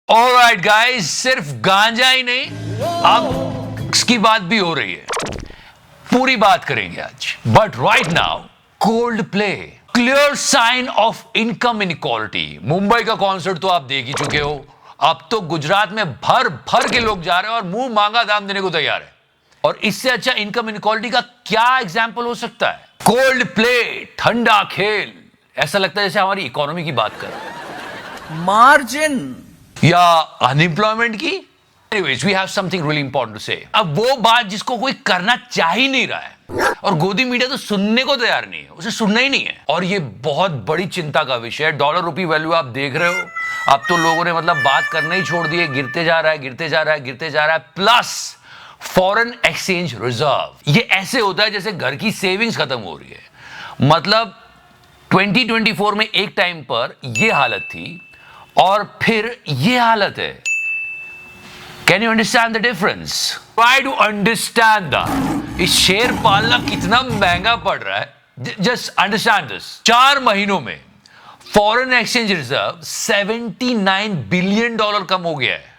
Alright guys, सिर्फ गांजा ही नहीं, अब इसकी बात भी हो रही है। पूरी बात करेंगे आज। But right now, Coldplay, clear sign of income inequality. Mumbai का कॉन्सर्ट तो आप देख ही चुके हो। अब तो गुजरात में भर भर के लोग जा रहे हैं और मुंह मांगा दाम देने को तैयार है। और इससे अच्छा इनकम इनइक्वालिटी का क्या एग्जाम्पल हो सकता है? कोल्ड प्ले, ठंडा खेल। ऐसा लगता है जैसे हमारी इकोनॉमी की बात कर रहे हैं। मार्जिन या अनएम्प्लॉयमेंट की। Anyways, we have something really important to say. अब वो बात जिसको कोई करना चाह ही नहीं रहा है और गोदी मीडिया तो सुनने को तैयार नहीं है, उसे सुनना ही नहीं है। और ये बहुत बड़ी चिंता का विषय है। डॉलर रुपी वैल्यू आप देख रहे हो, अब तो लोगों ने मतलब बात करना ही छोड़ दी है। गिरते जा रहा है, गिरते जा रहा है, गिरते जा रहा है। प्लस फॉरेन एक्सचेंज रिजर्व, ये ऐसे होता है जैसे घर की सेविंग्स खत्म हो रही है। मतलब 2024 में एक टाइम पर ये हालत थी और फिर ये हालत है। Can you understand the difference? Try to understand that. इस शेयर पालना कितना महंगा पड़ रहा है। Just understand this. 4 महीनों में फॉरेन एक्सचेंज रिजर्व $79 बिलियन कम हो गया है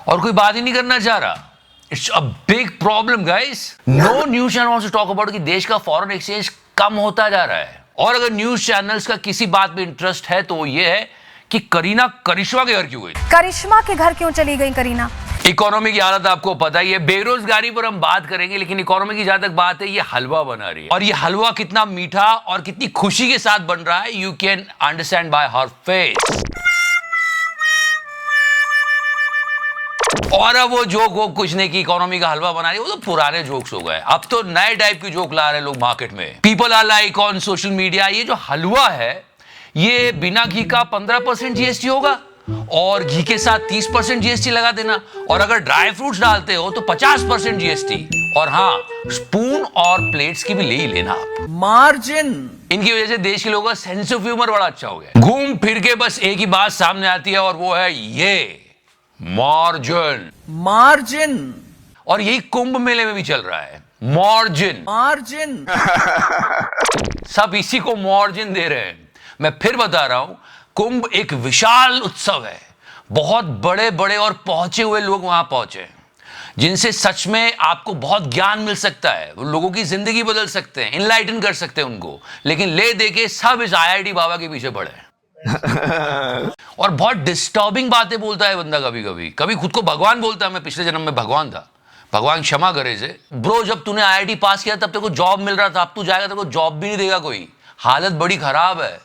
और कोई बात ही नहीं करना चाह रहा। It's a big problem guys. No news channel wants to talk about कि देश का फॉरेन एक्सचेंज कम होता जा रहा है। और अगर न्यूज चैनल्स का किसी बात में इंटरेस्ट है तो ये है कि करीना करिश्मा के घर क्यों गई? करिश्मा के घर क्यों चली गई करीना? इकोनॉमी की हालत आपको पता ही है। बेरोजगारी पर हम बात करेंगे, लेकिन इकोनॉमी की जहां तक बात है, ये हलवा बना रही है। और ये हलवा कितना मीठा और कितनी खुशी के साथ बन रहा है, you can understand by her face. और अब वो जोक वो कुछ नहीं कि इकोनॉमी का हलवा बना रही है, वो तो पुराने जोक्स हो गए। अब तो नए टाइप के जोक ला रहे हैं लोग मार्केट में। People are like on social media, ये जो हलवा है ये बिना घी का 15% जीएसटी होगा और घी के साथ 30% जीएसटी लगा देना। और अगर ड्राई फ्रूट्स डालते हो तो 50% जीएसटी। और हाँ, स्पून और प्लेट्स की भी ले ही लेना आप। मार्जिन इनकी वजह से देश के लोगों का सेंस ऑफ ह्यूमर बड़ा अच्छा हो गया। घूम फिर के बस एक ही बात सामने आती है और वो है ये मार्जिन। मार्जिन और यही कुंभ मेले में भी चल रहा है। मार्जिन मार्जिन सब इसी को मार्जिन दे रहे हैं। मैं फिर बता रहा हूं, कुंभ एक विशाल उत्सव है। बहुत बड़े बड़े और पहुंचे हुए लोग वहां पहुंचे हैं, जिनसे सच में आपको बहुत ज्ञान मिल सकता है। वो लोगों की जिंदगी बदल सकते हैं, इनलाइटन कर सकते हैं उनको। लेकिन ले दे के सब इस आईआईटी बाबा के पीछे पड़े हैं। और बहुत डिस्टर्बिंग बातें बोलता है बंदा। कभी कभी कभी खुद को भगवान बोलता है, मैं पिछले जन्म में भगवान था, भगवान क्षमा करे से। ब्रो, जब तूने आईआईटी पास किया तब तेरे को जॉब मिल रहा था, अब तू जाएगा तेरे को जॉब भी नहीं देगा कोई। हालत बड़ी खराब है।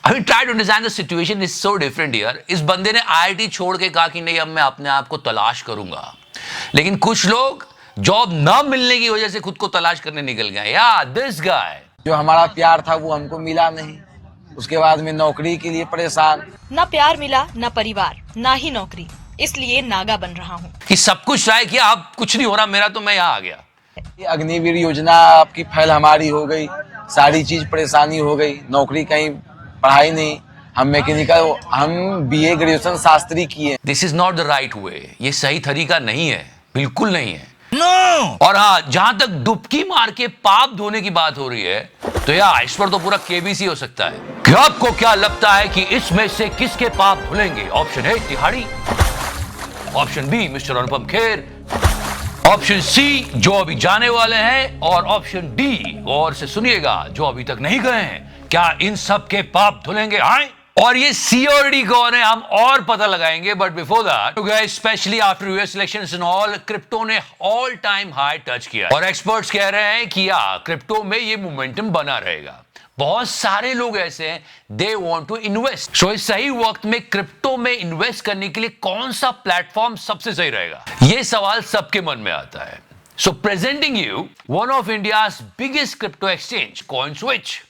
I mean, try to understand the situation is so different here. इस बंदे ने आईआईटी छोड़ के कहा कि नहीं, अब मैं अपने आप को तलाश करूंगा। लेकिन कुछ लोग जॉब ना मिलने की वजह से खुद को तलाश करने निकल गए। या दिस गाय, जो हमारा प्यार था वो हमको मिला नहीं, उसके बाद में नौकरी के लिए परेशान। ना प्यार मिला, ना परिवार, ना ही नौकरी, इसलिए नागा बन रहा हूँ। कि सब कुछ ट्राई किया, अब कुछ नहीं हो रहा मेरा, तो मैं यहाँ आ गया। ये अग्निवीर योजना आपकी फैल हमारी हो गई, सारी चीज परेशानी हो गई। नौकरी कहीं, पढ़ाई नहीं। हम मैकेनिकल, हम बीए ग्रेजुएशन शास्त्री किए। This is not the right way. ये सही तरीका नहीं है, बिल्कुल नहीं है। No! और हाँ, जहां तक डुबकी मार के पाप धोने की बात हो रही है, तो यार इस पर तो पूरा केबीसी हो सकता है। क्या आपको क्या लगता है कि इसमें से किसके पाप धुलेंगे? ऑप्शन ए तिहाड़ी, option B mister Anupam Kher, option C जो अभी जाने वाले हैं, और ऑप्शन डी गौर से सुनिएगा जो अभी तक नहीं गए हैं। क्या इन सब के पाप धुलेंगे? आए। और ये सी और डी कौन है हम और पता लगाएंगे। But before that, specially after US elections and all, crypto ने ऑल टाइम हाई टच किया और एक्सपर्ट्स कह रहे हैं कि क्रिप्टो में ये मोमेंटम बना रहेगा। बहुत सारे लोग ऐसे हैं, दे वांट टू इन्वेस्ट। सो इस सही वक्त में क्रिप्टो में इन्वेस्ट करने के लिए कौन सा प्लेटफॉर्म सबसे सही रहेगा, ये सवाल सबके मन में आता है। So presenting you one of India's biggest crypto exchange, CoinSwitch.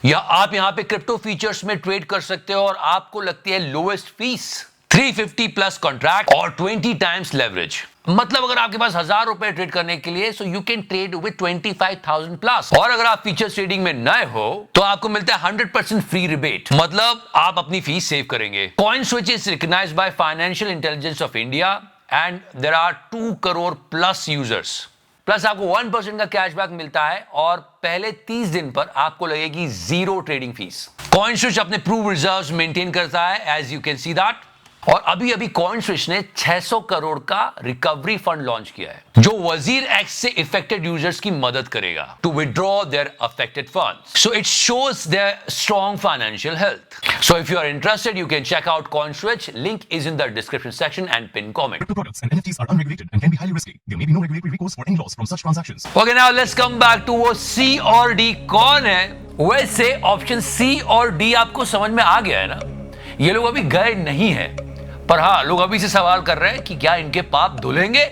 या आप यहां पे क्रिप्टो फीचर्स में ट्रेड कर सकते हो और आपको लगती है लोएस्ट फीस, 350 प्लस कॉन्ट्रैक्ट और 20 टाइम्स लेवरेज। मतलब अगर आपके पास 1000 रुपए ट्रेड करने के लिए, so you can trade with 25,000 plus. और अगर आप फीचर्स ट्रेडिंग में नए हो तो आपको मिलता है 100% फ्री रिबेट, मतलब आप अपनी फीस सेव करेंगे। CoinSwitch is recognised by financial intelligence of India and there are 2 crore plus users. Plus आपको 1% का कैशबैक मिलता है और पहले 30 दिन पर आपको लगेगी 0 ट्रेडिंग फीस। कॉइनस्विच अपने प्रूव रिजर्व्स मेंटेन करता है, as you can see that. और अभी अभी कॉइन स्विच ने 600 करोड़ का रिकवरी फंड लॉन्च किया है जो वजीर एक्ट से इफेक्टेड यूजर्स की मदद करेगा to withdraw their affected funds. So it shows their strong financial health. So if you are interested you can check out CoinSwitch, link is in the description section and pin comment. Crypto products and NFTs are unregulated and can be highly risky. There may be no regulatory recourse for any loss from such transactions. Okay now let's come back to वो सी और D कौन है। वैसे option C और D आपको समझ में आ गया है ना, ये लोग अभी गए नहीं है, पर हाँ लोग अभी से सवाल कर रहे हैं कि क्या इनके पाप धुलेंगे।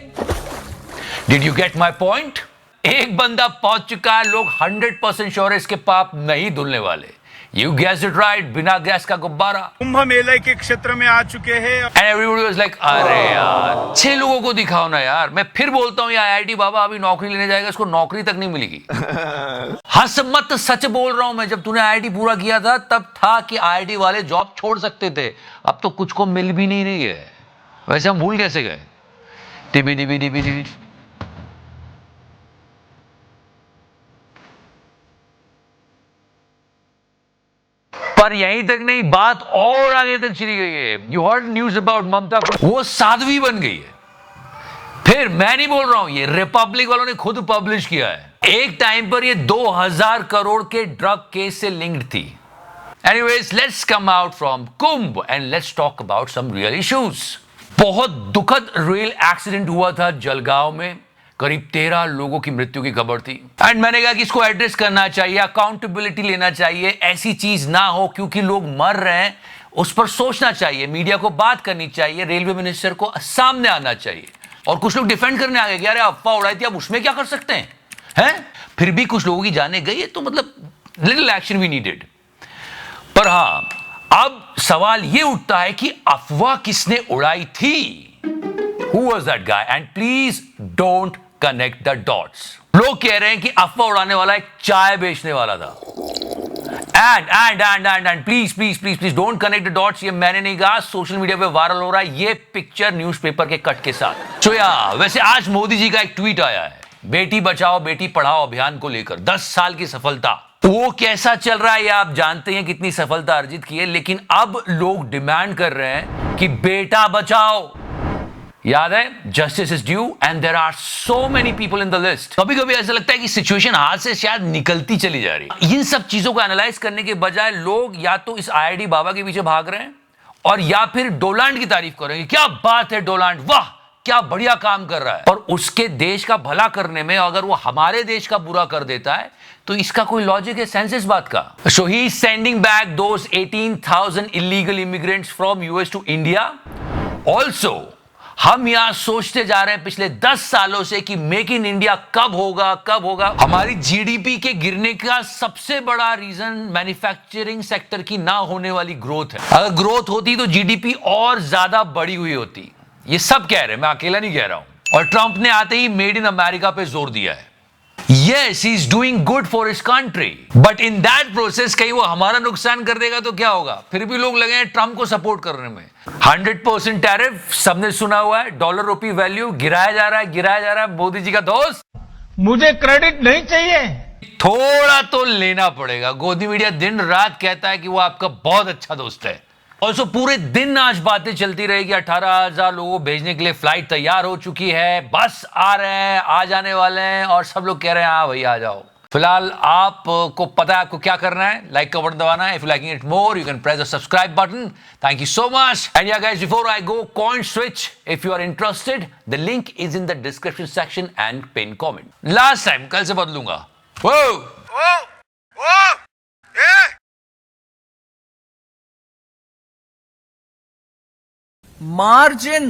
Did you get my point? एक बंदा पहुंच चुका है, लोग 100% श्योर है इसके पाप नहीं धुलने वाले। यू गेस्ड इट राइट, बिना गैस का गुब्बारा। कुंभ मेले के क्षेत्र में आ चुके हैं। एंड एवरीबॉडी वाज लाइक अरे यार 6 लोगों को दिखाओ ना यार। मैं फिर बोलता हूँ ये आईआईटी बाबा अभी नौकरी लेने जाएगा, इसको नौकरी तक नहीं मिलेगी। हंस मत, सच बोल रहा हूं मैं। जब तूने आईआईटी पूरा किया था तब था कि आईआईटी वाले जॉब छोड़ सकते थे, अब तो कुछ को मिल भी नहीं रही है। वैसे हम भूल कैसे गए? TB TB TB TB. पर यहीं तक नहीं, बात और आगे तक चली गई है। यू हर्ड न्यूज अबाउट ममता, वो साध्वी बन गई है। फिर मैं नहीं बोल रहा हूं, ये रिपब्लिक वालों ने खुद पब्लिश किया है। एक टाइम पर ये 2000 करोड़ के ड्रग केस से लिंक्ड थी। Anyways let's come out from Kumbh and let's talk about some real issues. बहुत दुखद रेल एक्सीडेंट हुआ था जलगांव में, करीब 13 लोगों की मृत्यु की खबर थी। एंड मैंने कहा कि इसको एड्रेस करना चाहिए, अकाउंटेबिलिटी लेना चाहिए, ऐसी चीज ना हो क्योंकि लोग मर रहे हैं उस पर सोचना चाहिए, मीडिया को बात करनी चाहिए, रेलवे मिनिस्टर को सामने आना चाहिए। और कुछ लोग डिफेंड करने आ गए कि अरे अफवाह उड़ाई थी, अब उसमें क्या कर सकते हैं, हैं? फिर भी कुछ लोगों की जाने गई है, तो मतलब लिटिल एक्शन वी नीडेड। पर हाँ, अब सवाल ये उठता है कि अफवाह किसने उड़ाई थी? Who was that guy? And please don't connect the dots. लोग कह रहे हैं कि अफवाह उड़ाने वाला एक चाय बेचने वाला था। And please don't connect the dots। ये मैंने नहीं कहा, सोशल मीडिया पे वायरल हो रहा है ये पिक्चर न्यूज़पेपर के कट के साथ। तो यार वैसे आज मोदी जी का एक ट्वीट आया है बेटी बचाओ बेटी पढ़ाओ अभियान को लेकर 10 साल की सफलता। वो कैसा चल रहा है ये आप जानते हैं, कितनी सफलता अर्जित की है, लेकिन अब लोग डिमांड कर रहे हैं कि बेटा बचाओ। याद है justice is due and there are so many people in the list. कभी कभी ऐसा लगता है कि सिचुएशन हाथ से शायद निकलती चली जा रही है। इन सब चीजों को एनालाइज करने के बजाय लोग या तो इस आईआईटी बाबा के पीछे भाग रहे हैं और या फिर डोलांड की तारीफ कर रहे हैं। क्या बात है डोलांड, वाह क्या बढ़िया काम कर रहा है। और उसके देश का भला करने में अगर वो हमारे देश का बुरा कर देता है तो इसका कोई लॉजिक है सेंस इस बात का? So he is sending back those 18,000 illegal immigrants from US to India. Also हम यहां सोचते जा रहे हैं पिछले 10 सालों से कि मेक इन इंडिया कब होगा। हमारी जीडीपी के गिरने का सबसे बड़ा रीजन मैन्युफैक्चरिंग सेक्टर की ना होने वाली ग्रोथ है। अगर ग्रोथ होती तो जीडीपी और ज्यादा बड़ी हुई होती। ये सब कह रहे हैं, मैं अकेला नहीं कह रहा हूं। और ट्रंप ने आते ही मेड इन अमेरिका पे जोर दिया है। Yes, he is doing good for his country, but in that process कहीं वो हमारा नुकसान कर देगा तो क्या होगा? फिर भी लोग लगे हैं ट्रंप को सपोर्ट करने में। 100% टैरिफ सबने सुना हुआ है, डॉलर रुपी वैल्यू गिराया जा रहा है। मोदी जी का दोस्त, मुझे क्रेडिट नहीं चाहिए, थोड़ा तो लेना पड़ेगा। गोदी मीडिया दिन रात कहता है कि वो आपका बहुत अच्छा दोस्त है। और पूरे दिन आज बातें चलती रहेगी। 18,000 लोगों को भेजने के लिए फ्लाइट तैयार हो चुकी है, बस आ रहे हैं, आ जाने वाले हैं और सब लोग कह रहे हैं हाँ भैया आ जाओ। फिलहाल आपको पता है आपको क्या करना है, लाइक का बटन दबाना है। If you liking it more you can press the subscribe button. Thank you so much. And yeah guys before I go, CoinSwitch if you are interested the link is in the description section and pin comment. Last time कल से बदलूंगा। margin